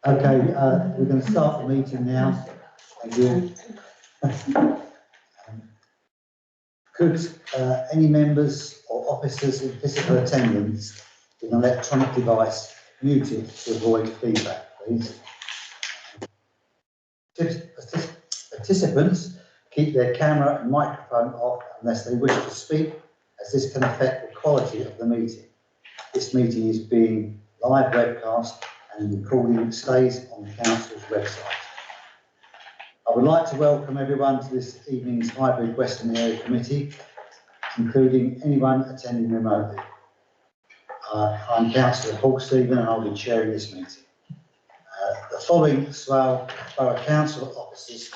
Okay, we're going to start the meeting now. Thank you. Could any members or officers in physical attendance with an electronic device mute it to avoid feedback, please? Participants keep their camera and microphone off unless they wish to speak, as this can affect the quality of the meeting. This meeting is being live webcast and the recording stays on the Council's website. I would like to welcome everyone to this evening's Hybrid Western Area Committee, including anyone attending remotely. I'm Councillor Paul Stephen and I'll be chairing this meeting. The following Slough Borough Council officers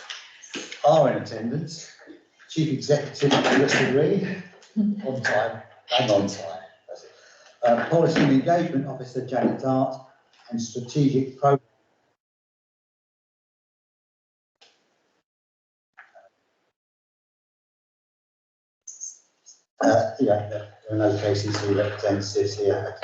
are in attendance. Chief Executive Richard Reid, on time and on time. Policy and Engagement Officer Janet Dart and Strategic Programme. There are no KCC representatives here.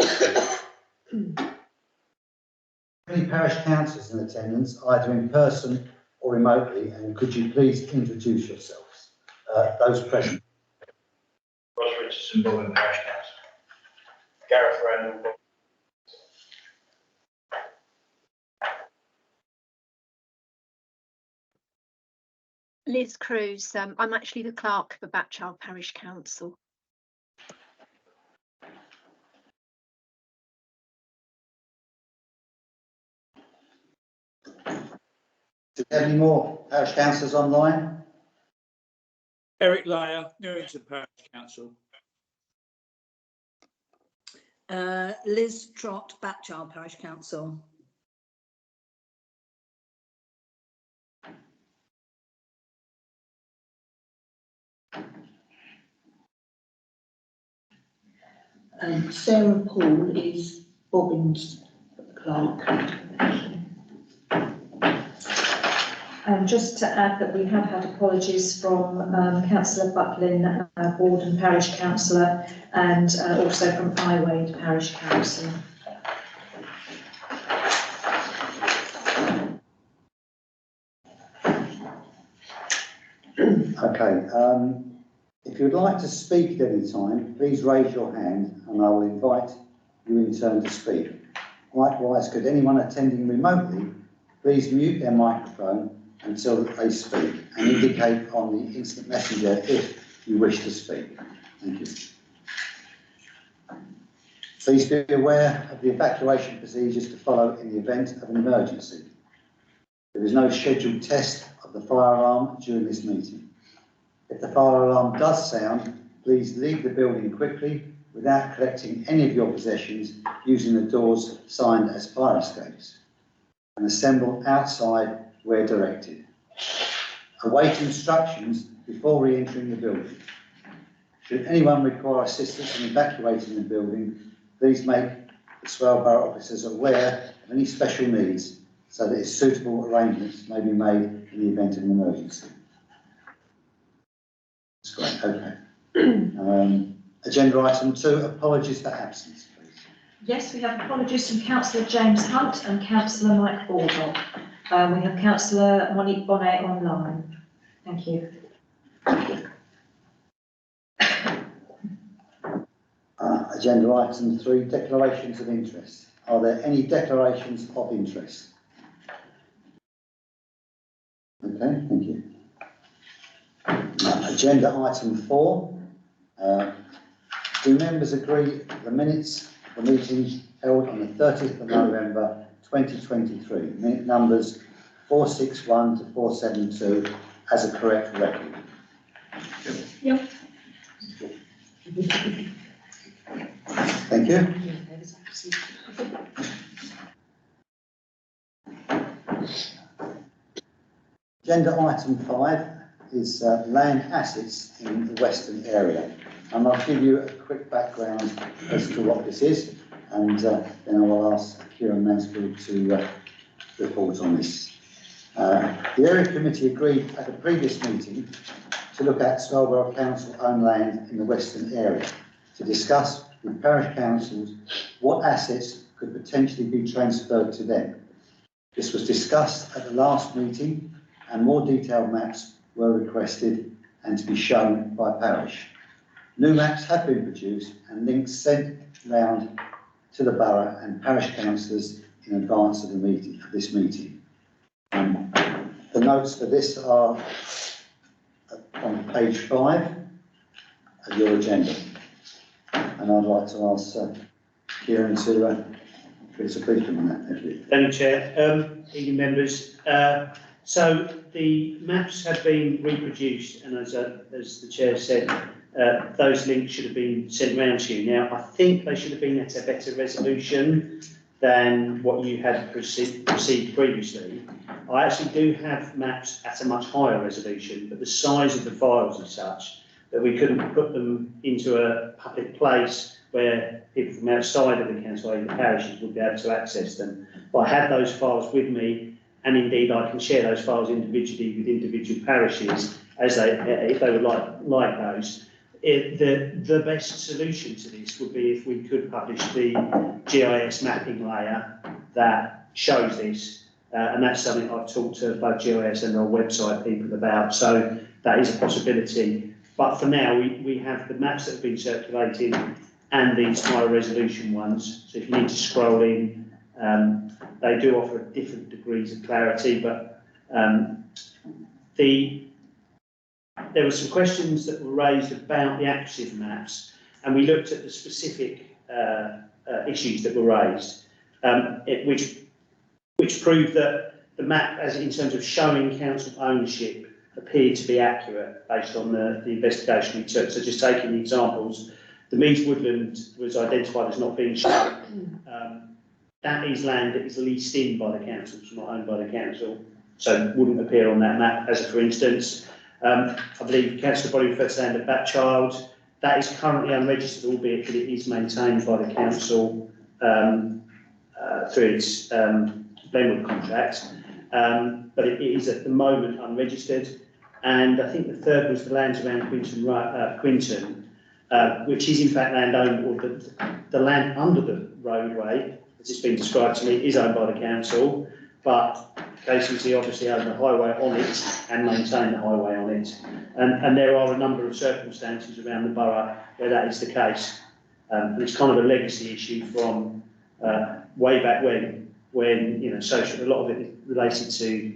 Many parish councillors in attendance, either in person or remotely, and could you please introduce yourselves? Those present. Ross Richardson, Bolton Parish Council. Gareth Randall. Liz Cruz, I'm actually the clerk for Batchard Parish Council. Do we have any more parish councillors online? Eric Lyer, Newington Parish Council. Liz Trott, Batchard Parish Council. Sarah Paul is Bobbins clerk. Just to add that we have had apologies from Councillor Butlin, Ward and Parish Councillor, and also from Iwade Parish Council. Okay, if you'd like to speak at any time, please raise your hand and I will invite you in turn to speak. Likewise, could anyone attending remotely please mute their microphone until they speak and indicate on the instant messenger if you wish to speak. Thank you. Please be aware of the evacuation procedures to follow in the event of an emergency. There is no scheduled test of the fire alarm during this meeting. If the fire alarm does sound, please leave the building quickly without collecting any of your possessions using the doors signed as fire escapes, and assemble outside where directed. Await instructions before re-entering the building. Should anyone require assistance in evacuating the building, please make the Swale Borough officers aware of any special needs so that suitable arrangements may be made in the event of an emergency. That's great, okay. Agenda item 2, apologies for absence, please. Yes, we have apologies from Councillor James Hunt and Councillor Mike Baldock. We have Councillor Monique Bonnet online. Thank you. Agenda item 3, declarations of interest. Are there any declarations of interest? Okay, thank you. Agenda item 4. Do members agree the minutes of the meeting held on the 30th of November 2023, minute numbers 461 to 472, as a correct record? Yep. Thank you. Agenda item 5 is land assets in the Western area. And I'll give you a quick background as to what this is, and then I will ask Kieran Mansfield to report on this. The Area Committee agreed at a previous meeting to look at Scarborough Council-owned land in the Western area to discuss with parish councils what assets could potentially be transferred to them. This was discussed at the last meeting, and more detailed maps were requested and to be shown by parish. New maps have been produced and links sent round to the borough and parish councillors in advance of this meeting. The notes for this are on page 5 of your agenda. And I'd like to ask Kieran to give us a briefing on that, if you. Thank you, Chair. Evening members. So the maps have been reproduced, and as the Chair said, those links should have been sent round to you. Now, I think they should have been at a better resolution than what you had received previously. I actually do have maps at a much higher resolution, but the size of the files is such that we couldn't put them into a public place where people from outside of the council, the parishes, would be able to access them. But I have those files with me, and indeed I can share those files individually with individual parishes as if they would like those. The best solution to this would be if we could publish the GIS mapping layer that shows this, and that's something I've talked to both GIS and our website people about, so that is a possibility. But for now, we have the maps that have been circulated and these higher resolution ones, so if you need to scroll in, they do offer different degrees of clarity, but there were some questions that were raised about the active maps, and we looked at the specific issues that were raised, which proved that the map, as in terms of showing council ownership, appeared to be accurate based on the investigation we took. So just taking the examples, the Meath Woodland was identified as not being shown. That is land that is leased in by the council, it's not owned by the council, so wouldn't appear on that map, as for instance. I believe Councillor Body referred to land at Batchild. That is currently unregistered, albeit that it is maintained by the council through its Glenwood contract, but it is at the moment unregistered. And I think the third was the lands around Quinton, which is in fact land owned, or the land under the roadway, as it's been described to me, is owned by the council, but KCC obviously own the highway on it and maintain the highway on it. And there are a number of circumstances around the borough where that is the case. And it's kind of a legacy issue from way back when a lot of it is related to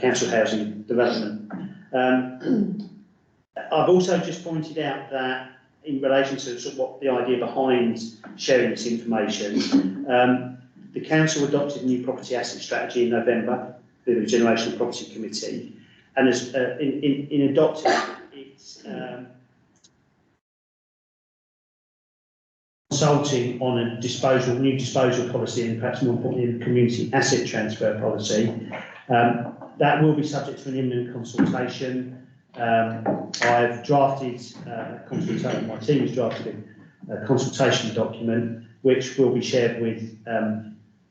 council housing development. I've also just pointed out that in relation to sort of what the idea behind sharing this information, the council adopted a new property asset strategy in November through the Generational Property Committee, and as, in adopting it, consulting on a new disposal policy, and perhaps more importantly, a community asset transfer policy. That will be subject to an imminent consultation. I've drafted my team has drafted a consultation document which will be shared with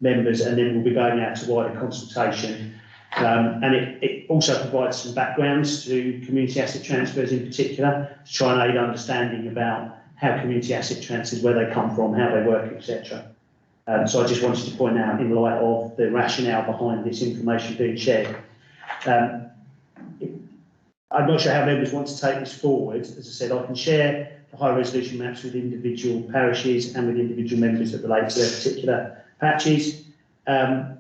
members, and then we'll be going out to wider consultation. And it also provides some backgrounds to community asset transfers in particular, to try and aid understanding about how community asset transfers, where they come from, how they work, etc. So I just wanted to point out in light of the rationale behind this information being shared. I'm not sure how members want to take this forward. As I said, I can share the high resolution maps with individual parishes and with individual members that relate to their particular patches. And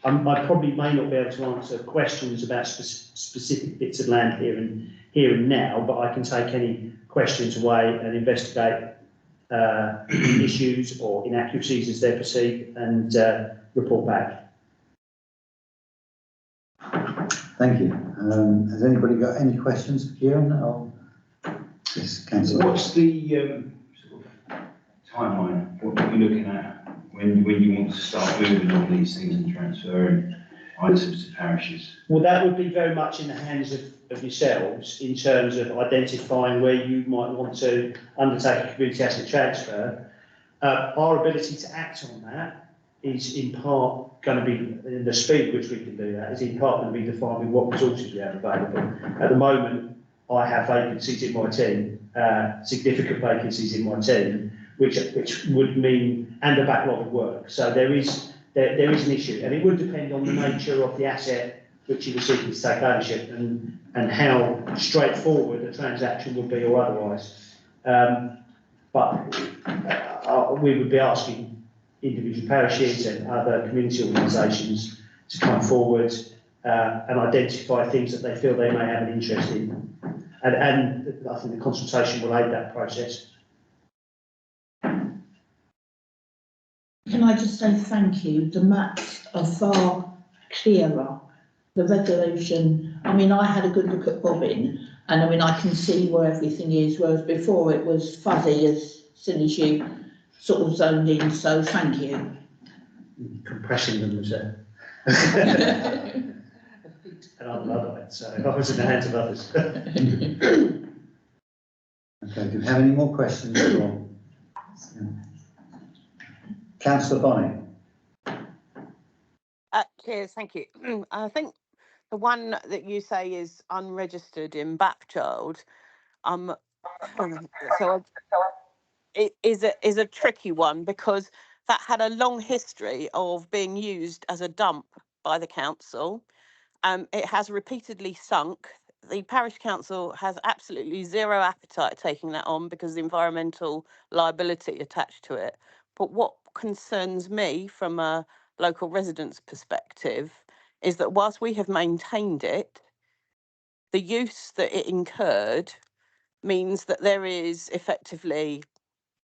I probably may not be able to answer questions about specific bits of land here and now, but I can take any questions away and investigate issues or inaccuracies as they're perceived and report back. Thank you. Has anybody got any questions for Kieran? Yes, Councillor. What's the sort of timeline? What are you looking at when you want to start moving all these things and transferring? items to parishes? Well, that would be very much in the hands of yourselves in terms of identifying where you might want to undertake a community asset transfer. Our ability to act on that is in part going to be, the speed which we can do that is in part going to be defined with what resources we have available. At the moment, I have vacancies in my team, significant vacancies in my team, which would mean, and a backlog of work. So there is an issue, and it would depend on the nature of the asset which you were seeking to take ownership and how straightforward the transaction would be or otherwise. But we would be asking individual parishes and other community organisations to come forward and identify things that they feel they may have an interest in. And I think the consultation will aid that process. Can I just say thank you? The maps are far clearer. The resolution, I mean, I had a good look at Bobbin, and I mean, I can see where everything is, whereas before it was fuzzy as soon as you sort of zoned in, so thank you. Compressing them was and I'm Luddite, so I was in the hands of others. Okay, do we have any more questions? Councillor Bonnet. Cheers, thank you. I think the one that you say is unregistered in Bapchild, it is a tricky one because that had a long history of being used as a dump by the council. It has repeatedly sunk. The parish council has absolutely zero appetite taking that on because of the environmental liability attached to it. But what concerns me from a local residents' perspective is that whilst we have maintained it, the use that it incurred means that there is effectively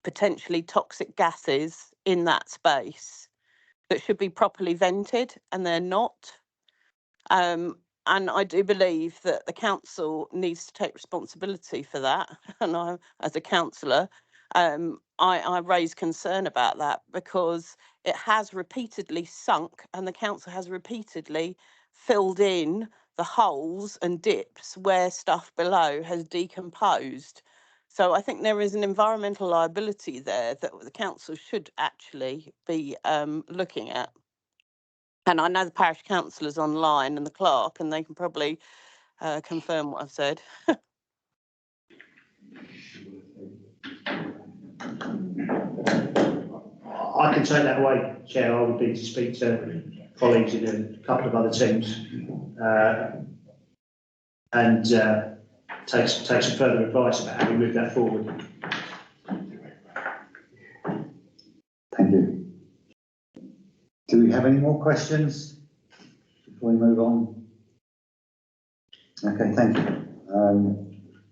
potentially toxic gases in that space that should be properly vented, and they're not. And I do believe that the council needs to take responsibility for that. And I, as a councillor, I raise concern about that because it has repeatedly sunk and the council has repeatedly filled in the holes and dips where stuff below has decomposed. So I think there is an environmental liability there that the council should actually be looking at. And I know the parish councillor's online and the clerk, and they can probably confirm what I've said. I can take that away, Chair. I would need to speak to colleagues in a couple of other teams and take some further advice about how we move that forward. Thank you. Do we have any more questions before we move on? Okay, thank you.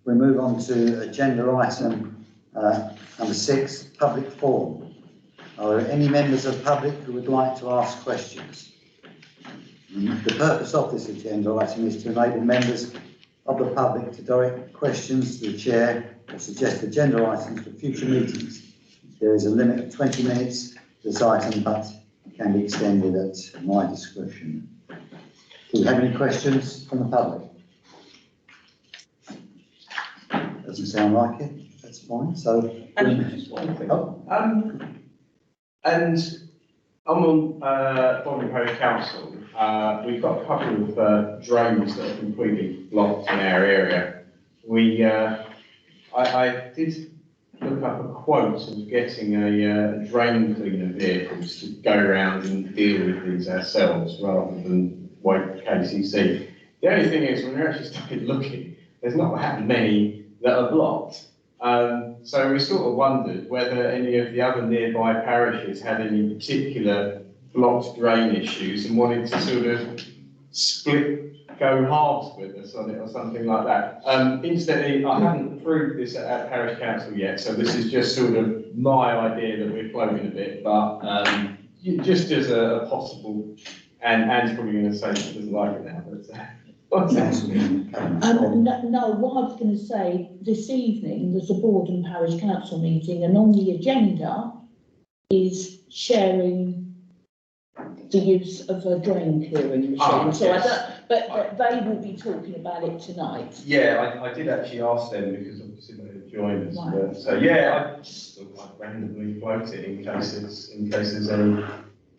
We move on to agenda item number 6, public forum. Are there any members of the public who would like to ask questions? The purpose of this agenda item is to enable members of the public to direct questions to the chair or suggest agenda items for future meetings. There is a limit of 20 minutes to this item, but can be extended at my discretion. Do you have any questions from the public? Doesn't sound like it. That's fine. So, Just one thing. And I'm on Bobbin Parish Council. We've got a couple of drains that are completely blocked in our area. I did look up a quote of getting a drain cleaner vehicles to go around and deal with these ourselves rather than wait for KCC. The only thing is, when we actually started looking, there's not that many that are blocked. So we sort of wondered whether any of the other nearby parishes had any particular blocked drain issues and wanted to sort of go halves with us on it or something like that. Incidentally, I haven't approved this at Parish Council yet, so this is just sort of my idea that we're floating a bit, but just as a possible, and Anne's probably going to say she doesn't like it now, but No, what I was going to say, this evening there's a board and parish council meeting, and on the agenda is sharing the use of a drain clearing machine. Ah, So I yes. don't, but they will be talking about it tonight. Yeah, I did actually ask them because obviously they had joined us. Right. But, so yeah, I just sort of like randomly float it in case there's any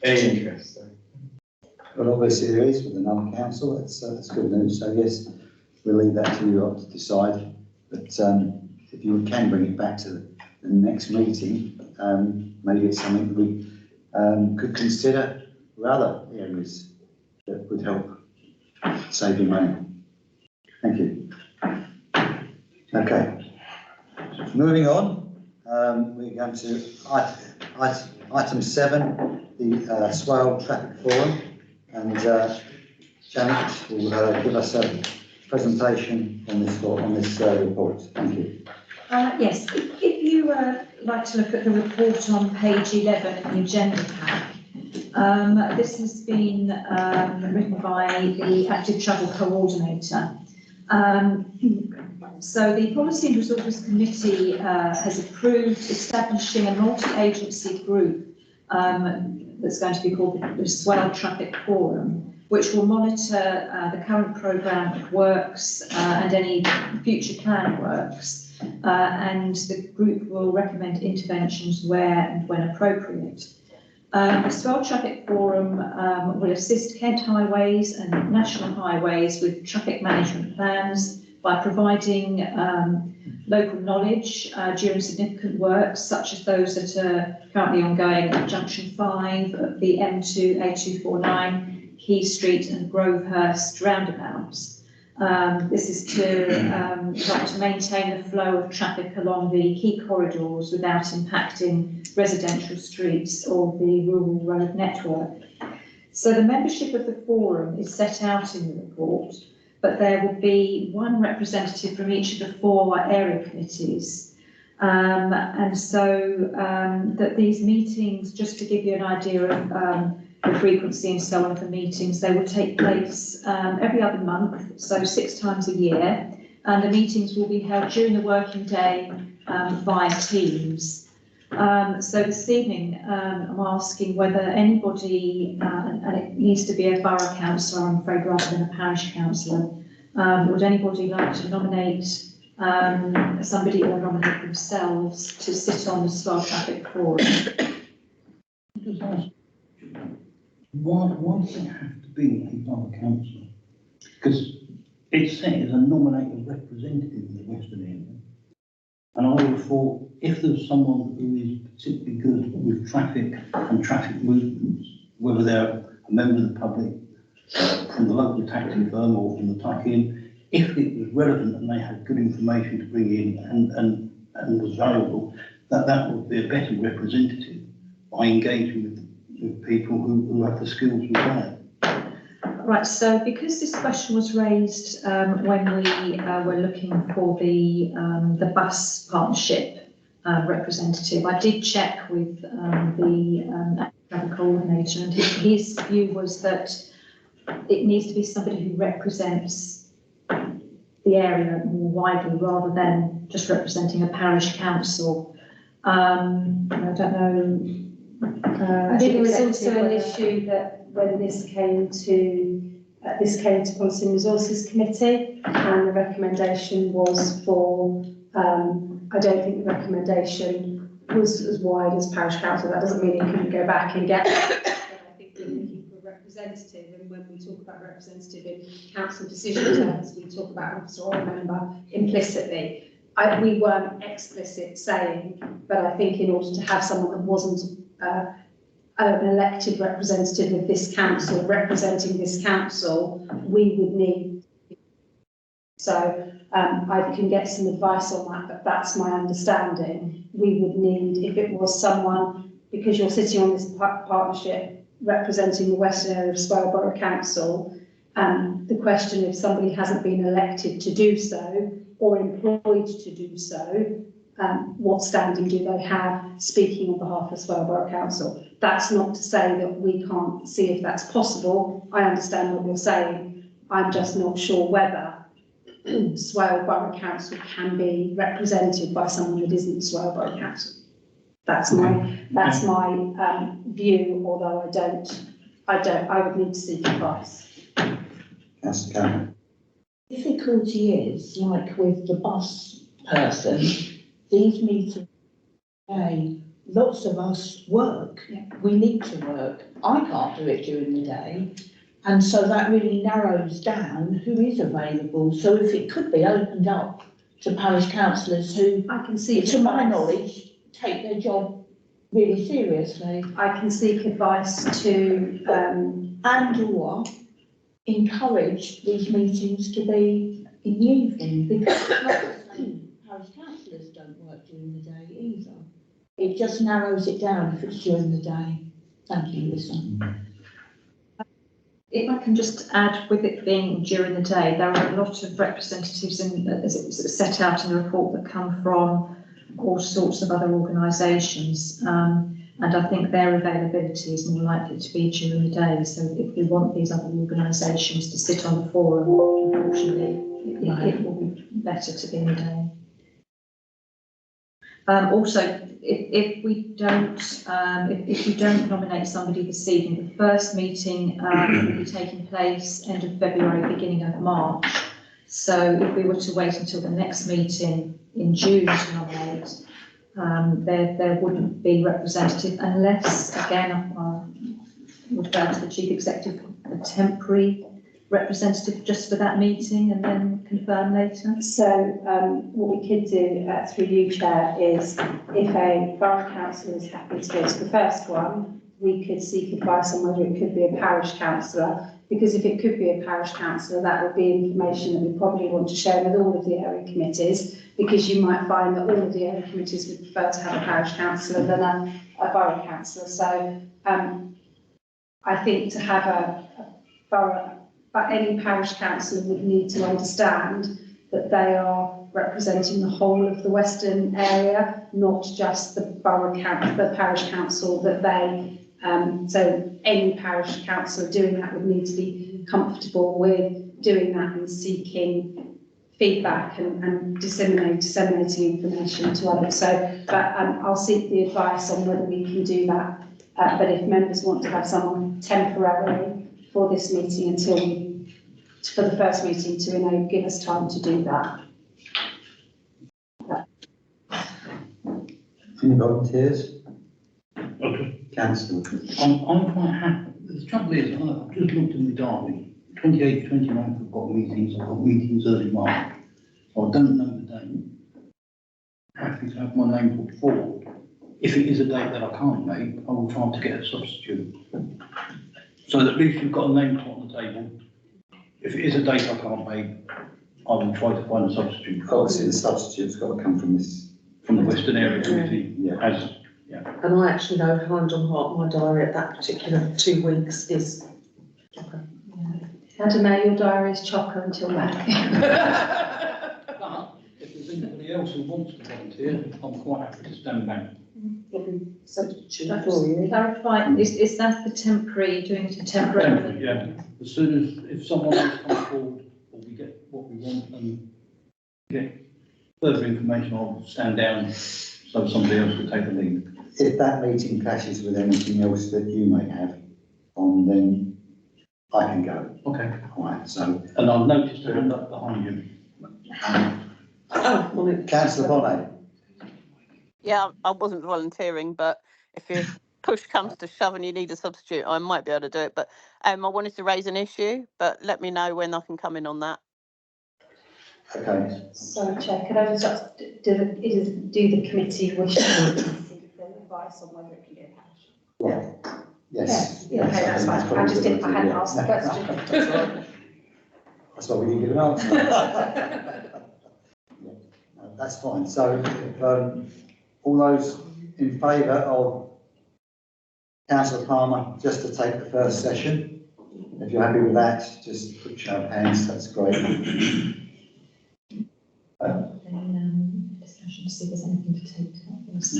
interest. So. Well, obviously there is with the Null Council, that's good news, so yes, we'll leave that to you lot to decide. But if you can bring it back to the next meeting, maybe it's something that we could consider for other areas that would help save you money. Thank you. Okay, moving on, we're going to item 7, the Swale Traffic Forum, and Janet will give us a presentation on this report. Thank you. Yes, if you like to look at the report on page 11 of the agenda pack, this has been written by the Active Travel Coordinator. So the Policy and Resources Committee has approved establishing a multi-agency group that's going to be called the Swale Traffic Forum, which will monitor the current programme of works and any future planned works. And the group will recommend interventions where and when appropriate. The Swale Traffic Forum will assist Kent Highways and National Highways with traffic management plans by providing local knowledge during significant works, such as those that are currently ongoing at Junction 5 of the M2 A249, Key Street and Grovehurst roundabouts. This is to help to maintain the flow of traffic along the key corridors without impacting residential streets or the rural road network. So the membership of the forum is set out in the report, but there will be one representative from each of the 4 area committees. And so that these meetings, just to give you an idea of the frequency and so on for meetings, they will take place every other month, so 6 times a year, and the meetings will be held during the working day via Teams. So this evening I'm asking whether anybody, and it needs to be a borough councillor, I'm afraid, rather than a parish councillor, would anybody like to nominate somebody or nominate themselves to sit on the Swale Traffic Forum? Why does it have to be a borough councillor? Because it says a nominated representative in the Western area. And I would have thought if there's someone who is particularly good with traffic and traffic movements, whether they're a member of the public, from the local taxi firm or from the tuck-in, if it was relevant and they had good information to bring in and was valuable, that would be a better representative by engaging with people who have the skills required. Right, so because this question was raised when we were looking for the bus partnership representative, I did check with the travel coordinator, and his view was that it needs to be somebody who represents the area more widely rather than just representing a parish council. I don't know. I think there was also an issue that when this came to Policy and Resources Committee, and the recommendation was for, I don't think the recommendation was as wide as parish council. That doesn't mean you couldn't go back and get it. But I think we're looking for a representative, and when we talk about representative in council decision terms, we talk about officer or a member implicitly. We weren't explicit saying, but I think in order to have someone that wasn't an elected representative of this council representing this council, we would need. So I can get some advice on that, but that's my understanding. We would need, if it was someone, because you're sitting on this partnership representing the western area of Swale Borough Council, the question if somebody hasn't been elected to do so or employed to do so, what standing do they have speaking on behalf of Swale Borough Council? That's not to say that we can't see if that's possible. I understand what you're saying. I'm just not sure whether Swale Borough Council can be represented by someone that isn't Swale Borough Council. That's my view, although I don't I would need to seek advice. Councillor Cameron. Difficulty is, like with the bus person, these meetings, lots of us work. Yeah. We need to work. I can't do it during the day. And so that really narrows down who is available. So if it could be opened up to parish councillors who, I can seek to my advice. knowledge, take their job really seriously. I can seek advice to, And or encourage these meetings to be in the evening, because it's not the same. Parish councillors don't work during the day either. It just narrows it down if it's during the day. Thank you, Lisa. If I can just add, with it being during the day, there are a lot of representatives in, as it was set out in the report, that come from all sorts of other organisations. And I think their availability is more likely to be during the day. So if we want these other organisations to sit on the forum, unfortunately, it will be better to be in the day. Also, if we don't, if you don't nominate somebody this evening, the first meeting will be taking place end of February, beginning of March. So if we were to wait until the next meeting in June to nominate, there wouldn't be representative unless, again, I refer to the Chief Executive, a temporary representative just for that meeting and then confirm later. so what we could do through you, Chair, is if a borough councillor is happy to go to the first one, we could seek advice on whether it could be a parish councillor, because if it could be a parish councillor, that would be information that we probably want to share with all of the area committees, because you might find that all of the area committees would prefer to have a parish councillor than a borough councillor. So I think to have a borough, but any parish councillor would need to understand that they are representing the whole of the Western area, not just the the parish council that they. So any parish councillor doing that would need to be comfortable with doing that and seeking feedback and disseminating information to others. So, but I'll seek the advice on whether we can do that. But if members want to have someone temporarily for this meeting for the first meeting to give us time to do that. Any volunteers? Okay. Councillor. I'm quite happy. The trouble is, I've just looked in the diary. 28th, 29th, I've got meetings. I've got meetings early March. So I don't know the date. Happy to have my name put forward. If it is a date that I can't make, I will try to get a substitute. So that at least you've got a name put on the table. If it is a date I can't make, I will try to find a substitute. Obviously, the substitute's got to come from this. From the Western Area Committee, Yeah. And I actually know hand on heart my diary at that particular 2 weeks is. And May, your diary is chocker until May. But if there's anybody else who wants to volunteer, I'm quite happy to stand back. Substitute for you. Clarify, is that the temporary, doing it in temporary? Yeah, as soon as, if someone else comes forward, or we get what we want and get further information, I'll stand down so somebody else will take the lead. If that meeting clashes with anything else that you may have on, then I can go. Okay. Right, so. And I've noticed a hand up behind you. Oh, well, Councillor Bonnet. Yeah, I wasn't volunteering, but if you push comes to shove and you need a substitute, I might be able to do it. But I wanted to raise an issue, but let me know when I can come in on that. Okay. Sorry, Chair, could I just, do the committee wish to seek their advice on whether it can be a parish? Yeah. Yes. Yeah, okay, that's fine. I just didn't, I hadn't asked the question. That's why we didn't give an answer. Yeah, no, that's fine. So, all those in favour of Councillor Palmer just to take the first session, if you're happy with that, just put your hands. That's great. Discussion to see if there's anything to take to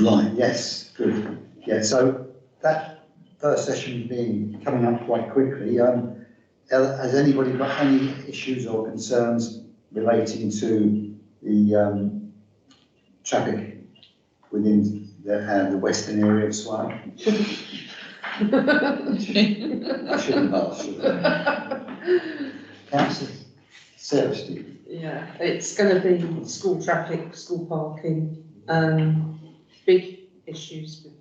Right. Yes. Good. Yeah. So that first session being coming up quite quickly. Has anybody got any issues or concerns relating to the traffic within the Western area of Swale? I shouldn't ask, should I? Councillor Service. Yeah, it's going to be school traffic, school parking, big issues with,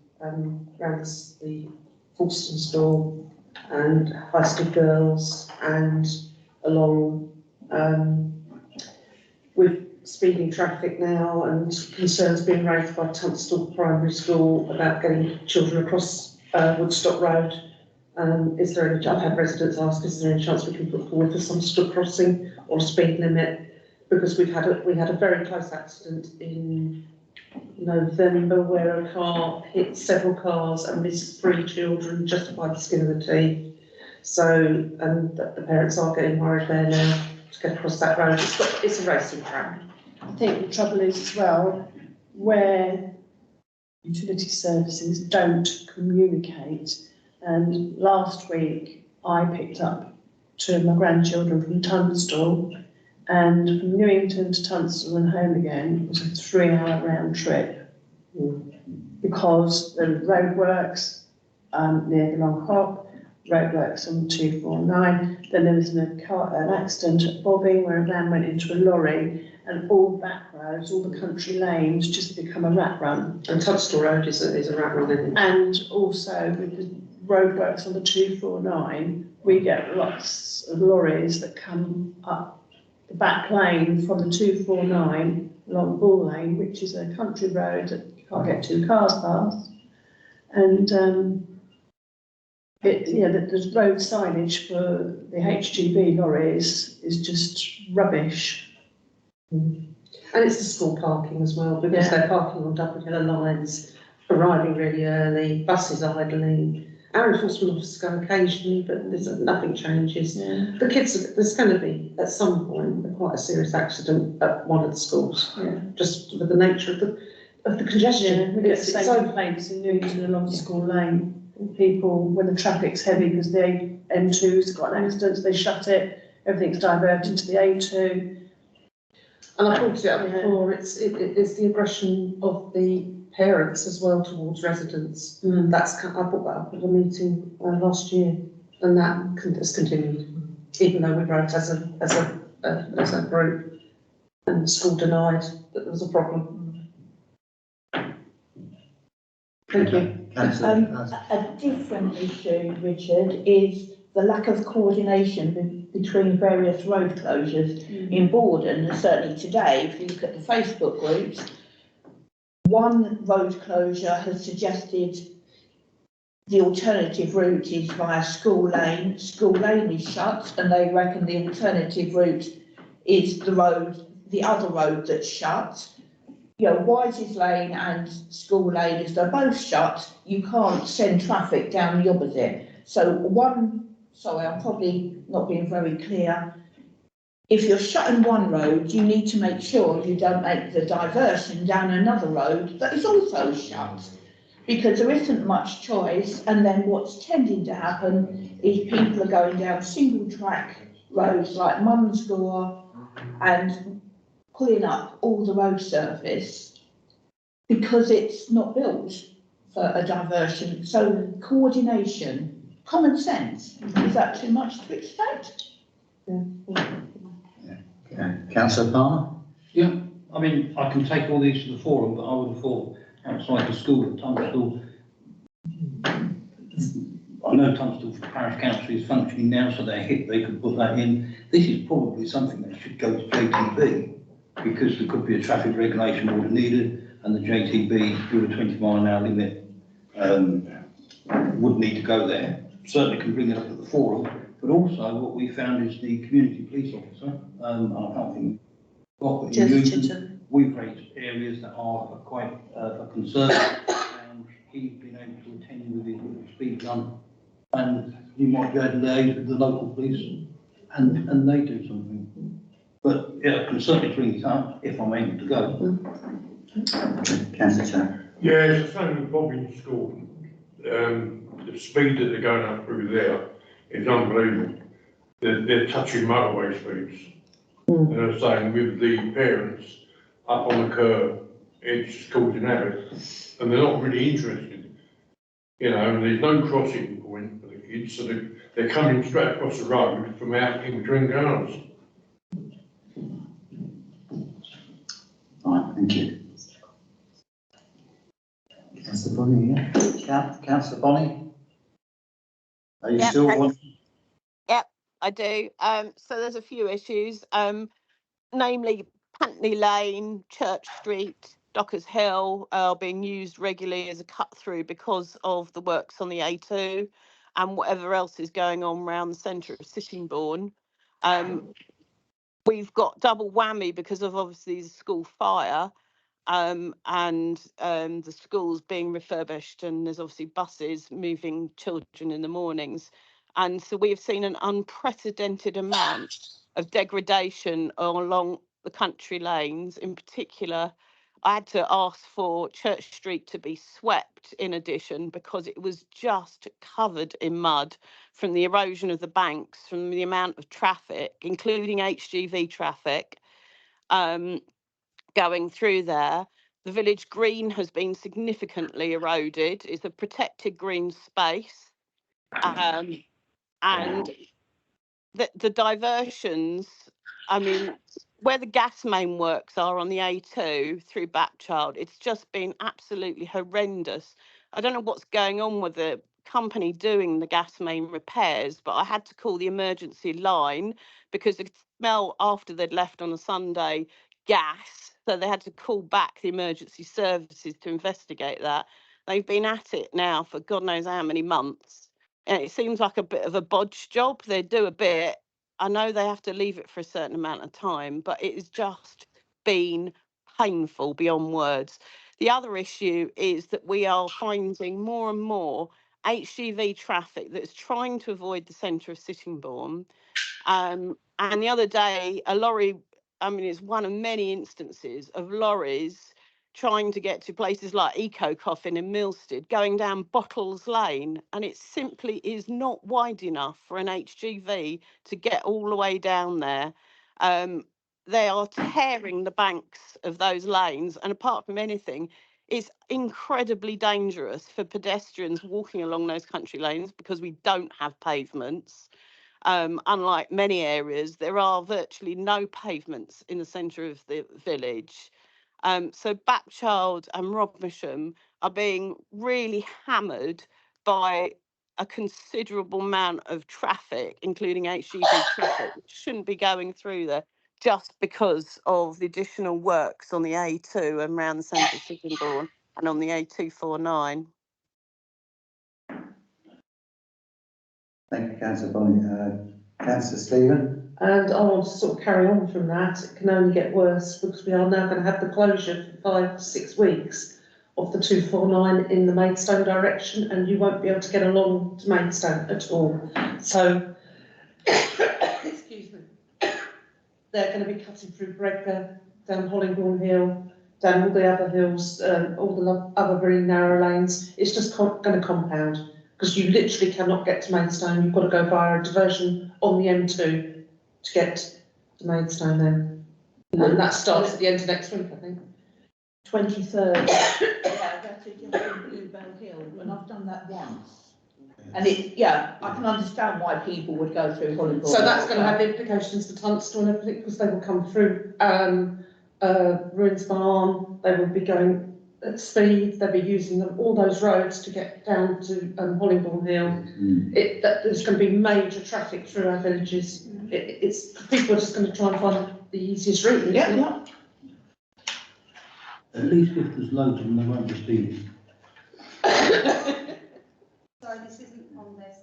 around the Fulston store and High Street Girls and along, with speeding traffic now and concerns being raised by Tunstall Primary School about getting children across Woodstock Road. Is there any, I've had residents ask, is there any chance we can put forward for some stop crossing or a speed limit? Because we had a very close accident in November where a car hit several cars and missed 3 children just by the skin of the teeth. So, and the parents are getting worried there now to get across that road. It's a racing track. I think the trouble is as well, where utility services don't communicate. And last week I picked up 2 of my grandchildren from Tunstall, and from Newington to Tunstall and home again was a 3-hour round trip. Because the roadworks near the Long Hop, roadworks on 249, then there was an accident at Bobbing where a van went into a lorry, and all back roads, all the country lanes just become a rat run. And Tunstall Road is a rat run, isn't it? And also with the roadworks on the 249, we get lots of lorries that come up the back lane from the 249 along Bull Lane, which is a country road that you can't get 2 cars past. And the road signage for the HGV lorries is just rubbish. And it's the school parking as well, because they're parking on double yellow lines, arriving really early, buses idling. Our enforcement officers go occasionally, but nothing changes. Yeah. The kids, there's going to be, at some point, quite a serious accident at one of the schools, just with the nature of the congestion. Yeah, we get the same complaints in Newington along School Lane. People, when the traffic's heavy because the M2's got an accident, they shut it, everything's diverted to the A2. And I pointed it out before, it's the aggression of the parents as well towards residents. I brought that up at a meeting last year, and that has continued, even though we wrote as a group, and the school denied that there was a problem. Thank you. A different issue, Richard, is the lack of coordination between various road closures in Borden. Certainly today, if you look at the Facebook groups, one road closure has suggested the alternative route is via School Lane. School Lane is shut, and they reckon the alternative route is the other road that's shut. Wises Lane and School Lane, as they're both shut, you can't send traffic down the opposite. So sorry, I'm probably not being very clear. If you're shutting one road, you need to make sure you don't make the diversion down another road that is also shut, because there isn't much choice. And then what's tending to happen is people are going down single track roads like Munsgore and pulling up all the road surface because it's not built for a diversion. So coordination, common sense, is that too much to expect? Councillor Palmer? Yeah, I mean, I can take all these to the forum, but I would have thought outside the school at Tunstall, I know Tunstall Parish Council is functioning now, so they could put that in. This is probably something that should go to JTB, because there could be a traffic regulation order needed, and the JTB with a 20-mile-an-hour limit would need to go there. Certainly can bring it up at the forum, but also what we found is the community police officer, I can't think what, but in Newton, we've raised areas that are quite a concern, and he's been able to attend with his little speed gun, and you might go to liaise with the local police, and they do something. But yeah, I can certainly bring it up if I'm able to go. Councillor Chan. Yeah, it's the same with Bobbing School. The speed that they're going up through there is unbelievable. They're touching motorway speeds. And they're saying with the parents up on the curb, it's causing havoc. And they're not really interested. You know, and there's no crossing point for the kids, so they're coming straight across the road from out in between cars. Right, thank you. Councillor Bonny, yeah? Councillor Bonny? Are you Yep, still thanks. on? Yep, I do. So there's a few issues, namely Pantney Lane, Church Street, Dockers Hill are being used regularly as a cut through because of the works on the A2 and whatever else is going on around the centre of Sittingbourne. We've got double whammy because of obviously the school fire. And the schools being refurbished, and there's obviously buses moving children in the mornings. And so we've seen an unprecedented amount of degradation along the country lanes. In particular, I had to ask for Church Street to be swept in addition because it was just covered in mud from the erosion of the banks, from the amount of traffic, including HGV traffic. Going through there. The village green has been significantly eroded. It's a protected green space. And the diversions, I mean, where the gas main works are on the A2 through Bapchild, it's just been absolutely horrendous. I don't know what's going on with the company doing the gas main repairs, but I had to call the emergency line because the smell after they'd left on a Sunday gas, so they had to call back the emergency services to investigate that. They've been at it now for God knows how many months. And it seems like a bit of a bodge job. They do a bit. I know they have to leave it for a certain amount of time, but it has just been painful beyond words. The other issue is that we are finding more and more HGV traffic that's trying to avoid the centre of Sittingbourne. And the other day, a lorry, I mean, it's one of many instances of lorries trying to get to places like Eco Coffin in Milstead, going down Bottles Lane, and it simply is not wide enough for an HGV to get all the way down there. They are tearing the banks of those lanes, and apart from anything, it's incredibly dangerous for pedestrians walking along those country lanes because we don't have pavements. Unlike many areas, there are virtually no pavements in the centre of the village. So Bapchild and Rodmersham are being really hammered by a considerable amount of traffic, including HGV traffic, which shouldn't be going through there just because of the additional works on the A2 and around the centre of Sittingbourne and on the A249. Thank you, Councillor Bonny. Councillor Stephen? And I want to sort of carry on from that. It can only get worse because we are now going to have the closure for 5 to 6 weeks of the 249 in the Maidstone direction, and you won't be able to get along to Maidstone at all. So, excuse me, they're going to be cutting through Bredgar, down Hollingbourne Hill, down all the other hills, all the other very narrow lanes. It's just going to compound because you literally cannot get to Maidstone. You've got to go via a diversion on the M2 to get to Maidstone then. And that starts at the end of next week, I think. 23rd. Yeah, that's just in Bluebell Hill, and I've done that once. And it, yeah, I can understand why people would go through Hollingbourne. So that's going to have implications for Tunstall and everything because they will come through Ruins Barn. They will be going at speed. They'll be using all those roads to get down to Hollingbourne Hill. There's going to be major traffic through our villages. It's people are just going to try and find the easiest route. Yeah. At least if there's loads of them, they won't be speeding. Sorry, this isn't on this.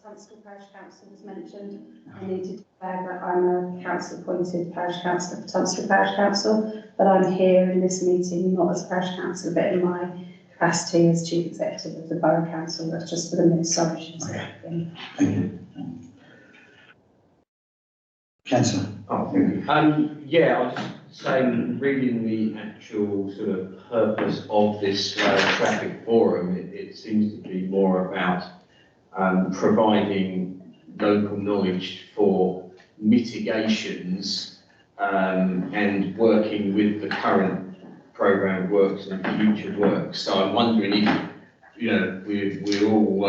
Tunstall Parish Council was mentioned. I need to declare that I'm a council-appointed parish councillor for Tunstall Parish Council, but I'm here in this meeting not as a parish councillor, but in my capacity as chief executive of the borough council. That's just for the minutes. Sorry. Thank you. Councillor. Oh, thank you. Yeah, I was just saying, reading the actual sort of purpose of this traffic forum, it seems to be more about providing local knowledge for mitigations and working with the current programme works and future works. So I'm wondering you know, we're all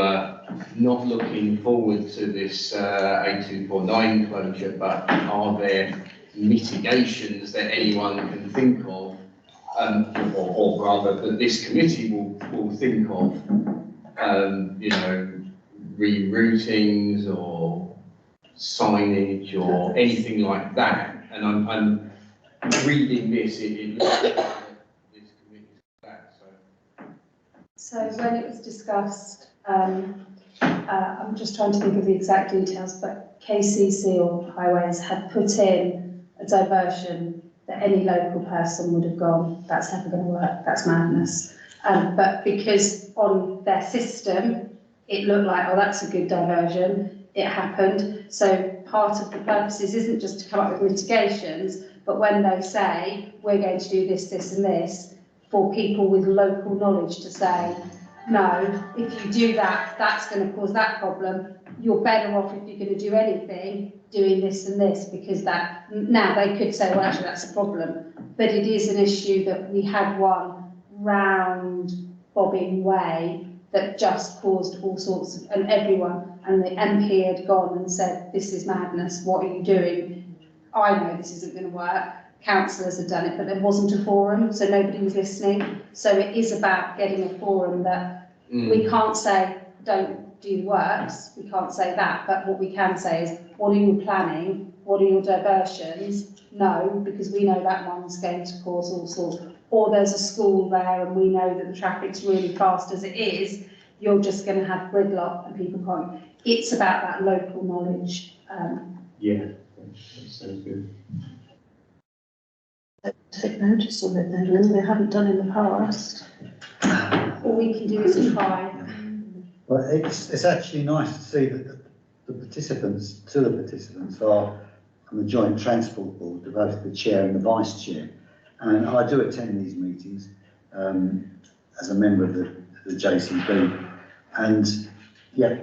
not looking forward to this A249 closure, but are there mitigations that anyone can think of, or rather that this committee will think of, you know, reroutings or signage or anything like that? And I'm reading this, it looks like this committee's back, so. So when it was discussed, I'm just trying to think of the exact details, but KCC or Highways had put in a diversion that any local person would have gone, that's never going to work, that's madness. But because on their system, it looked like, oh, that's a good diversion, it happened. So part of the purposes isn't just to come up with mitigations, but when they say, we're going to do this, this and this, for people with local knowledge to say, no, if you do that, that's going to cause that problem. You're better off if you're going to do anything, doing this and this, because that, now they could say, well, actually, that's a problem. But it is an issue that we had one round Bobbing Way that just caused all sorts of, and everyone, and the MP had gone and said, this is madness, what are you doing? I know this isn't going to work. Councillors had done it, but there wasn't a forum, so nobody was listening. So it is about getting a forum that we can't say, don't do the works, we can't say that, but what we can say is, what are you planning? What are your diversions? No, because we know that one's going to cause all sorts. Or there's a school there and we know that the traffic's really fast as it is, you're just going to have gridlock and people can't. It's about that local knowledge. Yeah, that sounds good. Take notice of it then, and they haven't done in the past. All we can do is try. Well, it's actually nice to see that the participants are on the Joint Transport Board, both the chair and the vice chair. And I do attend these meetings as a member of the JCB. And yeah,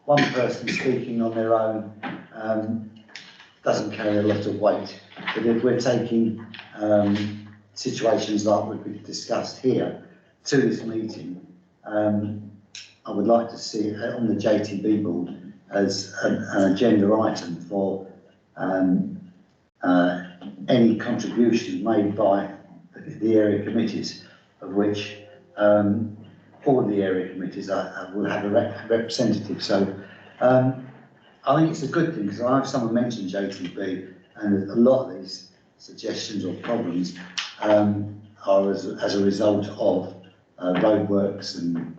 one person speaking on their own doesn't carry a lot of weight. But if we're taking situations like we've discussed here to this meeting, I would like to see it on the JTB board as an agenda item for any contributions made by the area committees, of which all of the area committees will have a representative. So I think it's a good thing, because I have someone mentioned JTB, and a lot of these suggestions or problems are as a result of roadworks and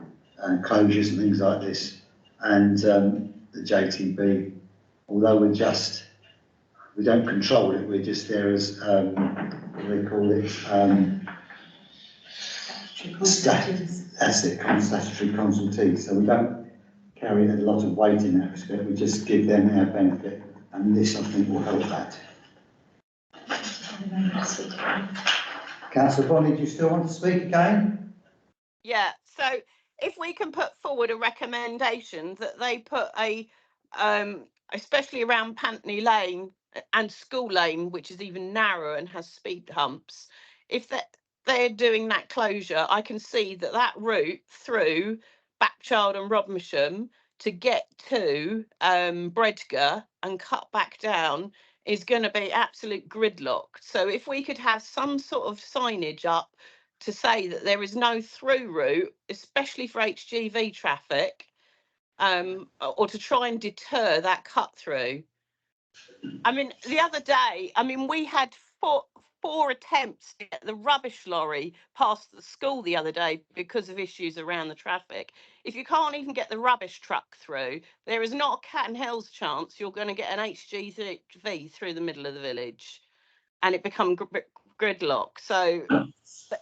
closures and things like this. And the JTB, although we don't control it, we're just there as, what do they call it? Statutory consultees. So we don't carry a lot of weight in that respect, we just give them our benefit, and this I think will help that. Councillor Bonney, do you still want to speak again? Yeah, so if we can put forward a recommendation that they put a, especially around Pantney Lane and School Lane, which is even narrower and has speed humps, if they're doing that closure, I can see that route through Backchild and Rodmersham to get to Bredgar and cut back down is going to be absolute gridlock. So if we could have some sort of signage up to say that there is no through route, especially for HGV traffic, or to try and deter that cut through. I mean, the other day, we had four attempts to get the rubbish lorry past the school the other day because of issues around the traffic. If you can't even get the rubbish truck through, there is not a cat and hell's chance you're going to get an HGV through the middle of the village and it become gridlock. So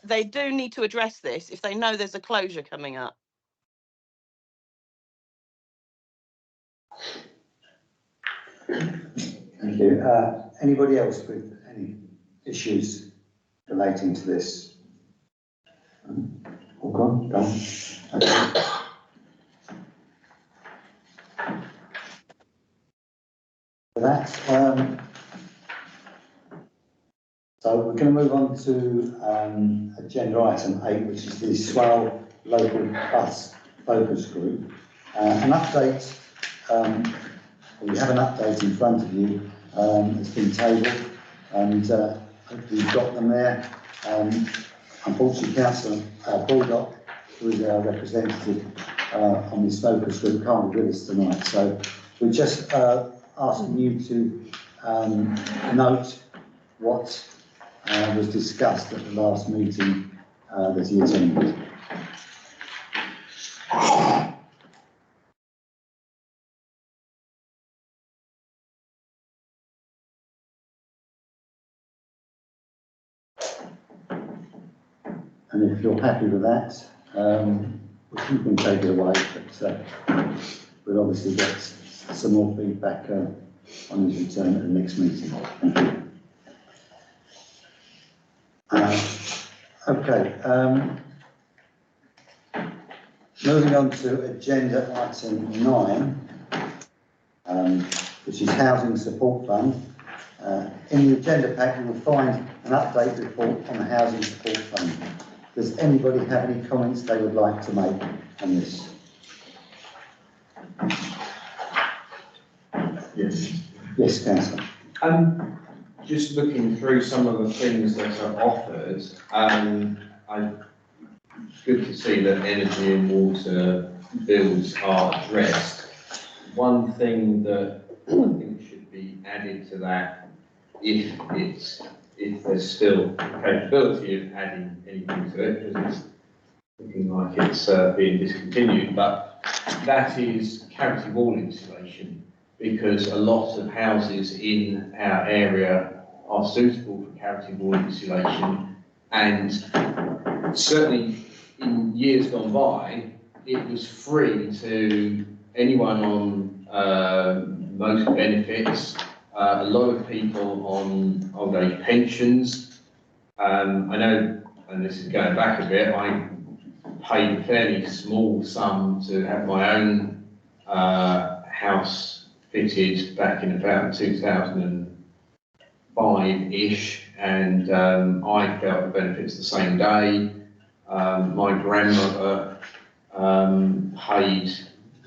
they do need to address this if they know there's a closure coming up. Thank you. Anybody else with any issues relating to this? All gone? Done? Okay. For that, so we're going to move on to agenda item 8, which is the Swale local bus focus group. An update, we have an update in front of you. It's been tabled, and hopefully you've got them there. Unfortunately, Councillor Baldock, who is our representative on this focus group, can't be with us tonight. So we're just asking you to note what was discussed at the last meeting that he attended. And if you're happy with that, you can take it away, but we'll obviously get some more feedback on his return at the next meeting. Okay, moving on to agenda item 9, which is Housing Support Fund. In the agenda pack, you will find an update report on the Housing Support Fund. Does anybody have any comments they would like to make on this? Yes. Yes, Councillor. Just looking through some of the things that are offered, it's good to see that energy and water bills are addressed. One thing that I think should be added to that, if there's still capability of adding anything to it, because it's looking like it's being discontinued, but that is cavity wall insulation, because a lot of houses in our area are suitable for cavity wall insulation, and certainly in years gone by, it was free to anyone on most benefits, a lot of people on old age pensions. I know, and this is going back a bit, I paid a fairly small sum to have my own house fitted back in about 2005-ish, and I felt the benefits the same day. My grandmother paid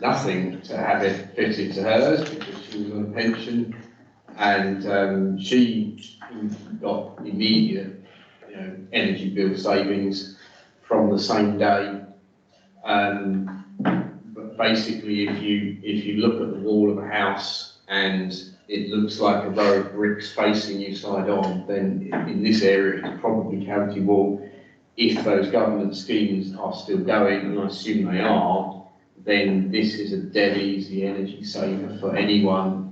nothing to have it fitted to hers because she was on a pension, and she got immediate, energy bill savings from the same day. But basically, if you look at the wall of a house and it looks like a row of bricks facing you side on, then in this area it's probably cavity wall. If those government schemes are still going, and I assume they are, then this is a dead easy energy saver for anyone,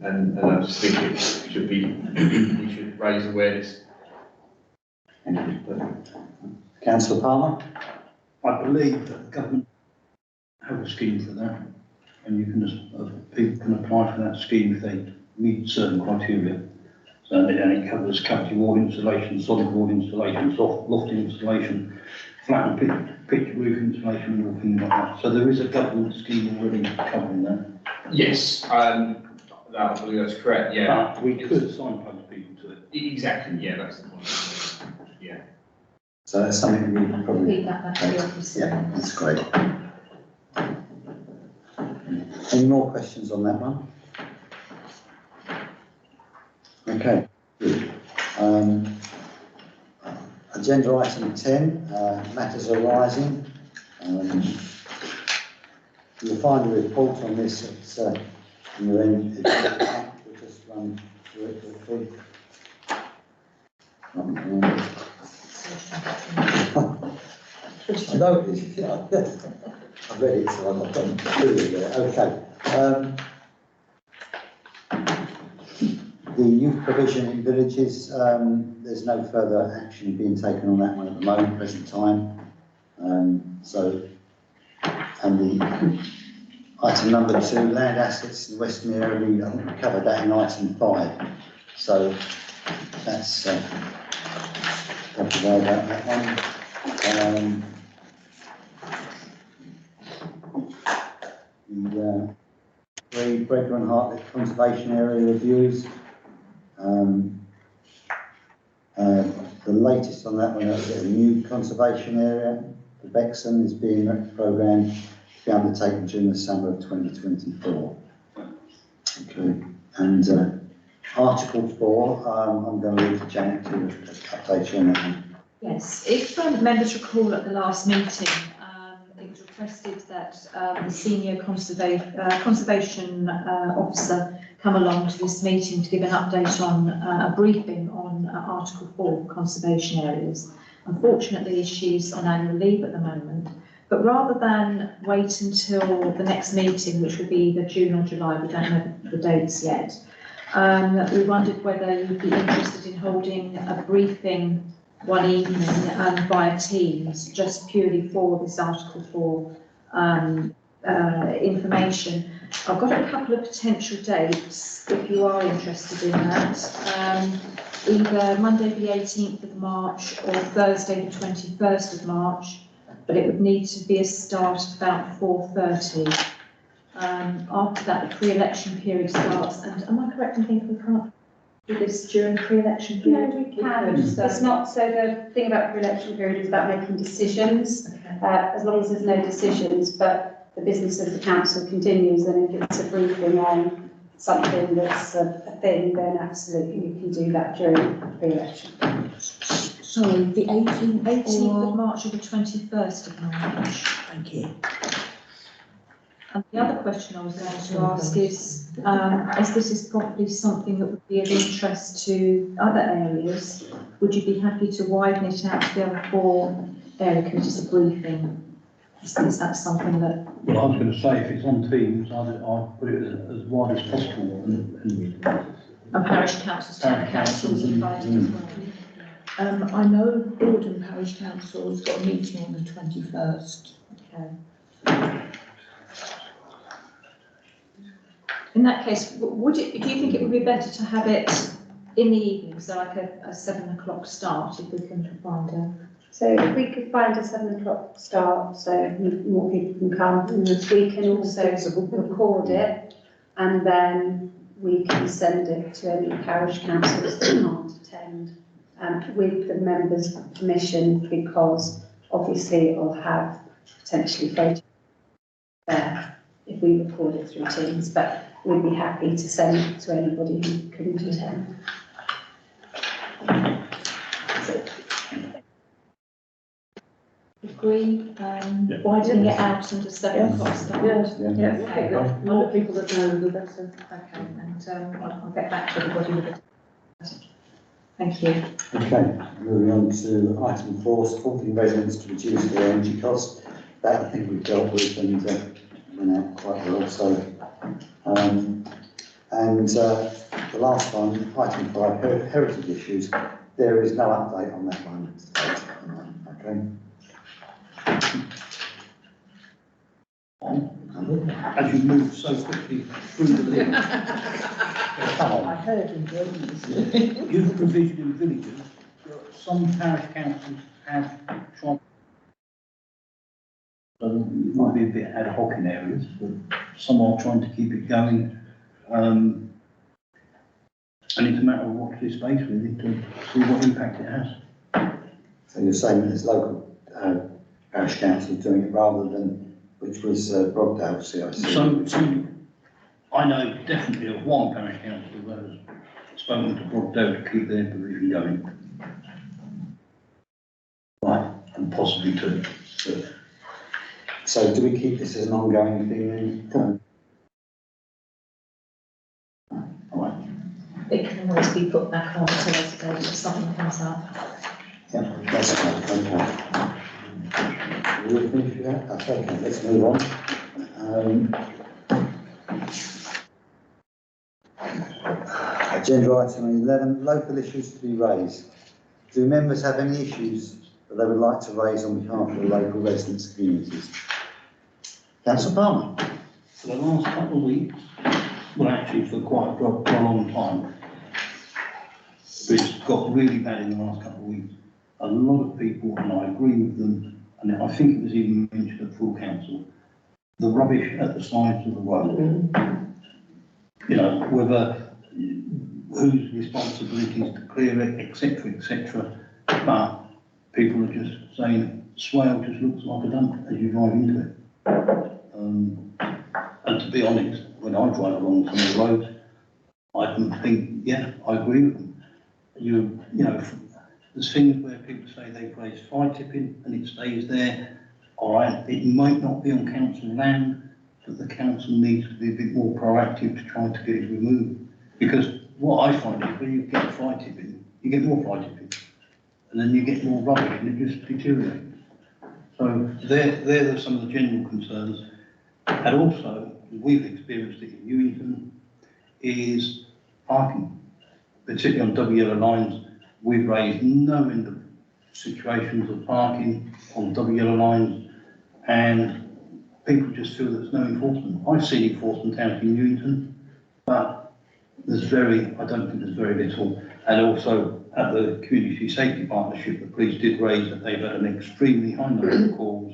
and I just think it should be, we should raise awareness. Councillor Palmer? I believe that the government have a scheme for that, and you can just, people can apply for that scheme if they meet certain criteria. So, and it covers cavity wall insulation, solid wall insulation, soft loft insulation, flat and pitch roof insulation, and all things like that. So there is a government scheme already covering that. Yes, I believe that's correct, yeah. But we could signpost people to it. Exactly, yeah, that's the point. Yeah. So that's something we probably... Feedback back to the office. Yeah, that's great. Any more questions on that one? Okay, good. Agenda item 10, matters arising. You'll find a report on this at your end. We'll just run through it quickly. I know it is. I've read it, so I've got it there. Okay. The youth provision in villages, there's no further action being taken on that one at the moment, present time. And the item number 2, land assets in Westmere, we covered that in item 5. So that's what to know about that one. The 3 Bredgar and Hartlett conservation area reviews. The latest on that one is a new conservation area the Bexon is being programmed to be undertaken during the summer of 2024. Okay, and Article 4, I'm going to leave to Janet to update you on that one. Yes, if members recall at the last meeting, it was requested that the senior conservation officer come along to this meeting to give an update on a briefing on Article 4 conservation areas. Unfortunately, she's on annual leave at the moment, but rather than wait until the next meeting, which will be either June or July, we don't know the dates yet, we wondered whether you'd be interested in holding a briefing one evening via Teams, just purely for this Article 4 information. I've got a couple of potential dates, if you are interested in that. Either Monday the 18th of March or Thursday the 21st of March, but it would need to be a start at about 4:30. After that, the pre-election period starts, and am I correct in thinking we can't do this during pre-election period? No, we can. It's not, so the thing about pre-election period is about making decisions, as long as there's no decisions, but the business of the council continues, and if it's a briefing on something that's a thing, then absolutely you can do that during pre-election. Sorry, the 18th of March or the 21st of March. Thank you. And the other question I was going to ask is, as this is probably something that would be of interest to other areas, would you be happy to widen it out to the other 4 area committees, a briefing? Is that something that... Well, I was going to say, if it's on Teams, I'd put it as wide as possible. And parish councils, town councils invited as well. I know Borden Parish Council has got a meeting on the 21st. Okay. In that case, do you think it would be better to have it in the evening, so like a 7 o'clock start, if we can find a... So if we could find a 7 o'clock start, so more people can come, and we can also record it, and then we can send it to any parish councils that can't attend, with the members' permission, because obviously it will have potentially photos there if we record it through Teams, but we'd be happy to send it to anybody who couldn't attend. Agree, widening it out and just 7 o'clock start. Yeah. Okay. More people that know, the better. Okay, and I'll get back to everybody with it. Thank you. Okay, moving on to item 4, supporting residents to reduce their energy costs. That I think we've dealt with and went out quite well. So, the last one, item 5, heritage issues. There is no update on that one. Okay. as you move so quickly through the list. Come on. I heard in Germany. Youth provision in villages, some parish councils have tried. It might be a bit ad hoc in areas, but some are trying to keep it going. And it's a matter of watch this space really to see what impact it has. So you're saying that there's local parish councils doing it rather than, which was Brogdale CIC? So I know definitely of one parish council that has spoken to Brogdale to keep their provision going. Right, and possibly two. So do we keep this as an ongoing thing then? It can always be put back on to us again if something comes up. Yeah, that's fine, okay. We'll finish with that? That's okay, let's move on. Agenda item 11, local issues to be raised. Do members have any issues that they would like to raise on behalf of the local residents' communities? Councillor Palmer. For the last couple of weeks, well actually for quite a long time, but it's got really bad in the last couple of weeks. A lot of people, and I agree with them, and I think it was even mentioned at full council, the rubbish at the sides of the road. You know, whether whose responsibility is to clear it, etc., etc. But people are just saying Swale just looks like a dump as you drive into it. And to be honest, when I drive along some of the roads, I can think, yeah, I agree with them. You know, there's things where people say they've raised fly tipping and it stays there. All right, it might not be on council land, but the council needs to be a bit more proactive to try to get it removed. Because what I find is when you get fly tipping, you get more fly tipping, and then you get more rubbish and it just deteriorates. So they're some of the general concerns. And also, we've experienced it in Newington, is parking, particularly on double yellow lines. We've raised no end of situations of parking on double yellow lines, and people just feel there's no enforcement. I've seen enforcement out in Newington, but I don't think there's very little. And also at the Community Safety Partnership, the police did raise that they've had an extremely high number of calls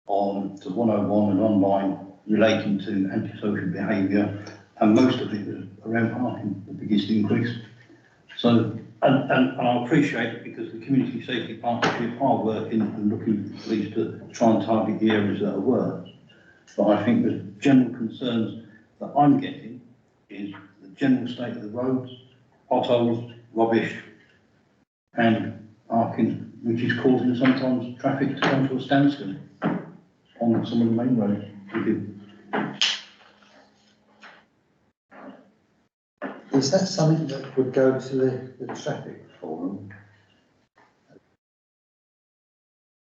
on to 101 and online relating to antisocial behaviour, and most of it was around parking, the biggest increase. So, and I appreciate it because the Community Safety Partnership are working and looking for police to try and target the areas that are worse. But I think the general concerns that I'm getting is the general state of the roads, potholes, rubbish, and parking, which is causing sometimes traffic to come to a standstill on some of the main roads. Thank you. Is that something that would go to the traffic forum?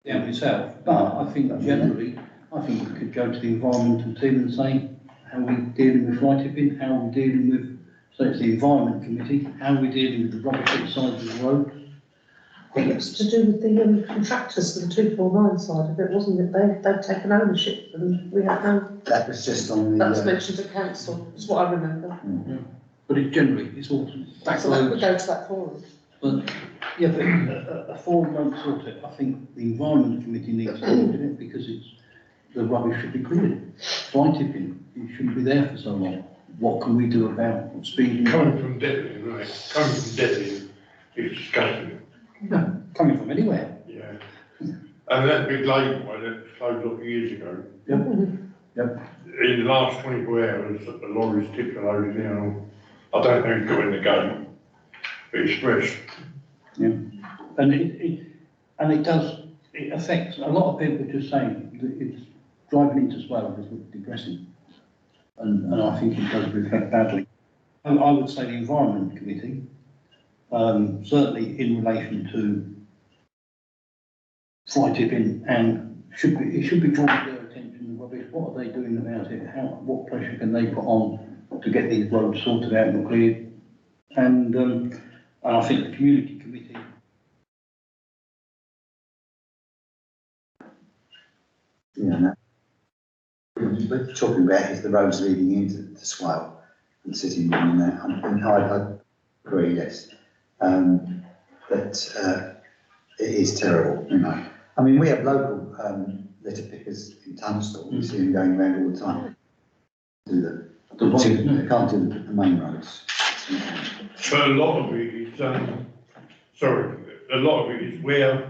Yeah, myself, but I think generally, I think we could go to the environmental team and say, how are we dealing with fly tipping, how are we dealing with, so it's the environment committee, how are we dealing with the rubbish at the sides of the road? I think it's to do with the contractors for the 249 side of it, wasn't it? They've taken ownership and we have no... That was just on the... That was mentioned at council, is what I remember. Yeah. But it generally, it's all back So that roads. would go to that forum. But, yeah, but a forum won't sort it. I think the environment committee needs to look at it because the rubbish should be cleared. Fly tipping, it shouldn't be there for so long. What can we do about speeding? Coming from Devon, right? Coming from Devon, it's disgusting. No, coming from anywhere. Yeah. And that big label that closed off years ago. Yep. Yep. In the last 24 hours, the lorries tipped a load now. I don't know who's got in the game, but it's fresh. Yeah. And it affects, a lot of people are just saying that it's driving into Swale is depressing. And I think it does reflect badly. And I would say the Environment Committee, certainly in relation to fly tipping, and it should be drawn to their attention. Rubbish. What are they doing about it? What pressure can they put on to get these roads sorted out and cleared? And I think the Community Committee. Yeah, no. What you're talking about is the roads leading into the Swale and sitting in there. And I agree, yes, that it is terrible, you know. I mean, we have local litter pickers in Tunstall. We see them going around all the time. They can't do the main roads. But a lot of it is, a lot of it is where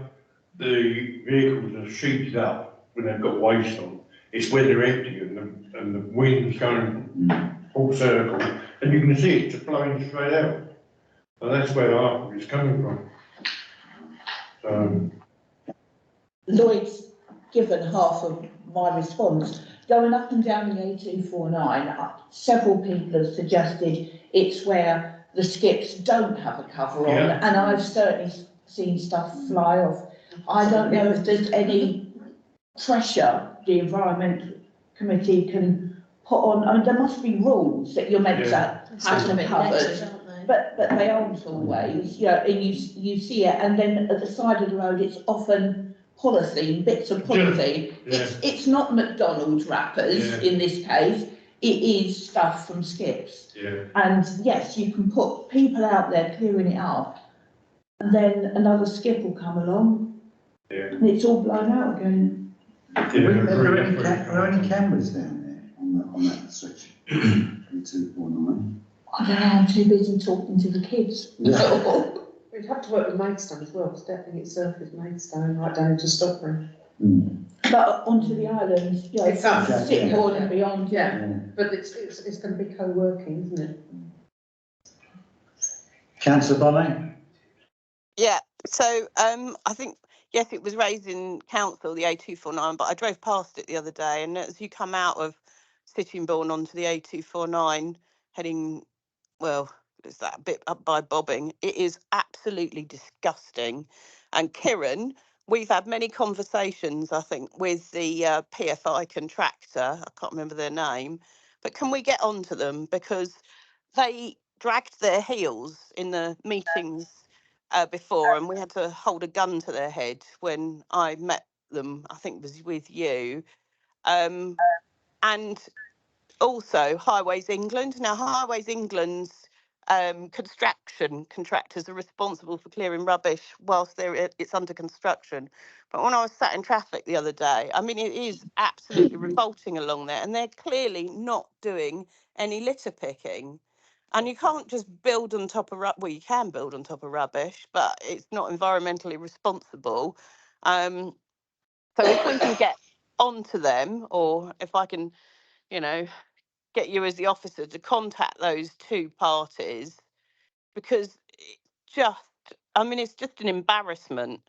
the vehicles are sheeted up when they've got waste on. It's where they're empty and the wind's going full circle, and you can see it just blowing straight out. And that's where the harm is coming from. Lloyd's given half of my response. Going up and down the A249, several people have suggested it's where the skips don't have a cover on, and I've certainly seen stuff fly off. I don't know if there's any pressure the Environment Committee can put on. I mean, there must be rules that you're meant to have them covered, but they aren't always. You know, and you see it, and then at the side of the road, it's often polythene, bits of polythene. It's not McDonald's wrappers in this case. It is stuff from skips. And yes, you can put people out there clearing it up, and then another skip will come along, and it's all blown out again. Are there any cameras down there on that stretch? 249. I don't know, I'm too busy talking to the kids. Yeah. We'd have to work with Maidstone as well, because I don't think it's surface Maidstone, right down into Stockbury. But onto the islands, you know, It's up, from Sittingbourne and beyond. Yeah, but it's going to be co-working, isn't it? Councillor Bonnet? Yeah, so I think, yes, it was raised in council, the A249, but I drove past it the other day, and as you come out of Sittingbourne onto the A249, heading, well, it's that bit up by Bobbing, it is absolutely disgusting. And Kieran, we've had many conversations, I think, with the PFI contractor, I can't remember their name, but can we get onto them? Because they dragged their heels in the meetings before, and we had to hold a gun to their head when I met them. I think it was with you. And also Highways England. Now, Highways England's construction contractors are responsible for clearing rubbish whilst it's under construction. But when I was sat in traffic the other day, I mean, it is absolutely revolting along there, and they're clearly not doing any litter picking. And you can't just build on top of, well, you can build on top of rubbish, but it's not environmentally responsible. So if we can get onto them, or if I can, you know, get you as the officer to contact those two parties, because it just, I mean, it's just an embarrassment